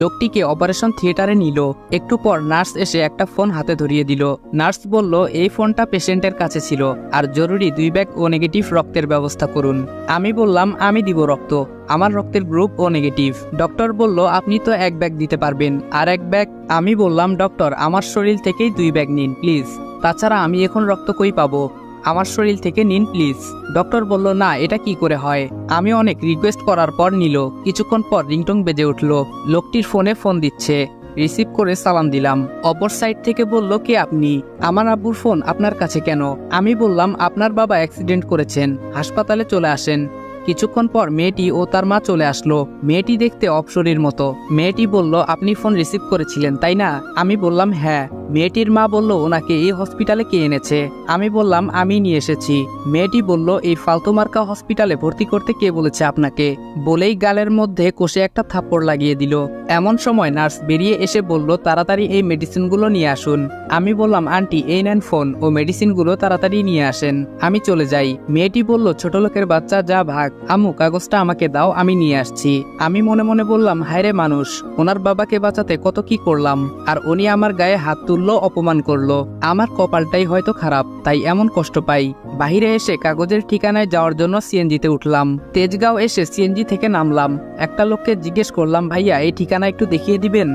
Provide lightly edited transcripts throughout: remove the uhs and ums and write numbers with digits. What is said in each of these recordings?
লোকটিকে অপারেশন থিয়েটারে নিল। একটু পর নার্স এসে একটা ফোন হাতে ধরিয়ে দিল। নার্স বলল, এই ফোনটা পেশেন্টের কাছে ছিল, আর জরুরি 2 ব্যাগ ও নেগেটিভ রক্তের ব্যবস্থা করুন। আমি বললাম, আমি দিব রক্ত, আমার রক্তের গ্রুপ ও নেগেটিভ। ডক্টর বলল, আপনি তো 1 ব্যাগ দিতে পারবেন, আর 1 ব্যাগ। আমি বললাম, ডক্টর আমার শরীর থেকেই 2 ব্যাগ নিন প্লিজ, তাছাড়া আমি এখন রক্ত কই পাবো, আমার শরীর থেকে নিন প্লিজ। ডক্টর বলল, না এটা কি করে হয়। আমি অনেক রিকোয়েস্ট করার পর নিল। কিছুক্ষণ পর রিংটং বেজে উঠল। লোকটির ফোনে ফোন দিচ্ছে। রিসিভ করে সালাম দিলাম। অপর সাইড থেকে বলল, কে আপনি? আমার আব্বুর ফোন আপনার কাছে কেন? আমি বললাম, আপনার বাবা অ্যাক্সিডেন্ট করেছেন, হাসপাতালে চলে আসেন। কিছুক্ষণ পর মেয়েটি ও তার মা চলে আসলো। মেয়েটি দেখতে অপসরীর মতো। মেয়েটি বলল, আপনি ফোন রিসিভ করেছিলেন তাই না? আমি বললাম, হ্যাঁ। মেয়েটির মা বলল, ওনাকে এই হসপিটালে কে এনেছে? আমি বললাম, আমি নিয়ে এসেছি। মেয়েটি বলল, এই ফালতু মার্কা হসপিটালে ভর্তি করতে কে বলেছে আপনাকে? বলেই গালের মধ্যে কষে একটা থাপ্পড় লাগিয়ে দিল। এমন সময় নার্স বেরিয়ে এসে বলল, তাড়াতাড়ি এই মেডিসিনগুলো নিয়ে আসুন। আমি বললাম, আন্টি এই নেন ফোন ও মেডিসিনগুলো তাড়াতাড়ি নিয়ে আসেন, আমি চলে যাই। মেয়েটি বলল, ছোট লোকের বাচ্চা, যা ভাগ। আম্মু কাগজটা আমাকে দাও, আমি নিয়ে আসছি। আমি মনে মনে বললাম, হায়রে মানুষ, ওনার বাবাকে বাঁচাতে কত কি করলাম, আর উনি আমার গায়ে হাত তুললো, অপমান করলো। আমার কপালটাই হয়তো খারাপ, তাই এমন কষ্ট পাই। বাহিরে এসে কাগজের ঠিকানায় যাওয়ার জন্য সিএনজিতে উঠলাম। তেজগাঁও এসে সিএনজি থেকে নামলাম। একটা লোককে জিজ্ঞেস করলাম, ভাইয়া এই ঠিকানা একটু দেখিয়ে দিবেন?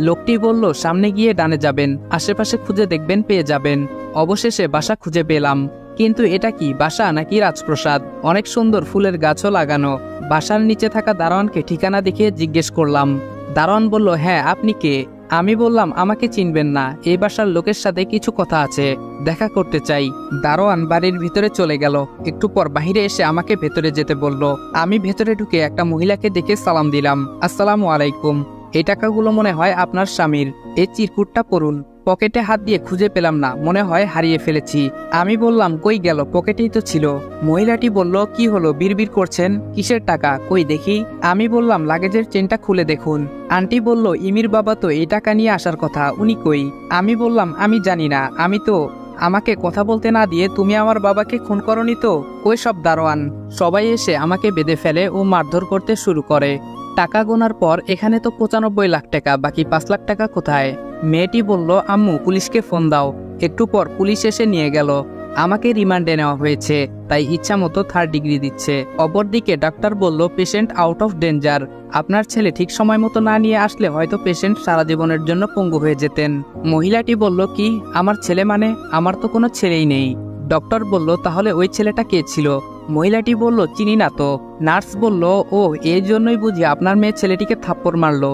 লোকটি বলল, সামনে গিয়ে ডানে যাবেন, আশেপাশে খুঁজে দেখবেন, পেয়ে যাবেন। অবশেষে বাসা খুঁজে পেলাম। কিন্তু এটা কি বাসা নাকি রাজপ্রাসাদ? অনেক সুন্দর ফুলের গাছও লাগানো। বাসার নিচে থাকা দারোয়ানকে ঠিকানা দেখিয়ে জিজ্ঞেস করলাম। দারোয়ান বলল, হ্যাঁ আপনি কে? আমি বললাম, আমাকে চিনবেন না, এই বাসার লোকের সাথে কিছু কথা আছে, দেখা করতে চাই। দারোয়ান বাড়ির ভিতরে চলে গেল। একটু পর বাহিরে এসে আমাকে ভেতরে যেতে বলল। আমি ভেতরে ঢুকে একটা মহিলাকে দেখে সালাম দিলাম। আসসালামু আলাইকুম। এই টাকাগুলো মনে হয় আপনার স্বামীর। এই চিরকুটটা পড়ুন। পকেটে হাত দিয়ে খুঁজে পেলাম না, মনে হয় হারিয়ে ফেলেছি। আমি বললাম, কই গেল? পকেটেই তো ছিল। মহিলাটি বলল, কি হলো, বিড়বিড় করছেন? কিসের টাকা, কই দেখি। আমি বললাম, লাগেজের চেনটা খুলে দেখুন। আন্টি বলল, ইমির বাবা তো এই টাকা নিয়ে আসার কথা, উনি কই? আমি বললাম, আমি জানি না, আমাকে কথা বলতে না দিয়ে তুমি আমার বাবাকে খুন করনি তো? ওই সব দারোয়ান সবাই এসে আমাকে বেঁধে ফেলে ও মারধর করতে শুরু করে। টাকা গোনার পর এখানে তো 95 লাখ টাকা, বাকি 5 লাখ টাকা কোথায়? মেয়েটি বলল, আম্মু পুলিশকে ফোন দাও। একটু পর পুলিশ এসে নিয়ে গেল। আমাকে রিমান্ডে নেওয়া হয়েছে, তাই ইচ্ছা মতো 3rd ডিগ্রি দিচ্ছে। অপরদিকে ডাক্তার বলল, পেশেন্ট আউট অফ ডেঞ্জার। আপনার ছেলে ঠিক সময় মতো না নিয়ে আসলে হয়তো পেশেন্ট সারা জীবনের জন্য পঙ্গু হয়ে যেতেন। মহিলাটি বলল, কি আমার ছেলে মানে? আমার তো কোনো ছেলেই নেই। ডক্টর বলল, তাহলে ওই ছেলেটা কে ছিল? মহিলাটি বলল, চিনি না তো। নার্স বলল, ও এই জন্যই বুঝি আপনার মেয়ে ছেলেটিকে থাপ্পড় মারলো।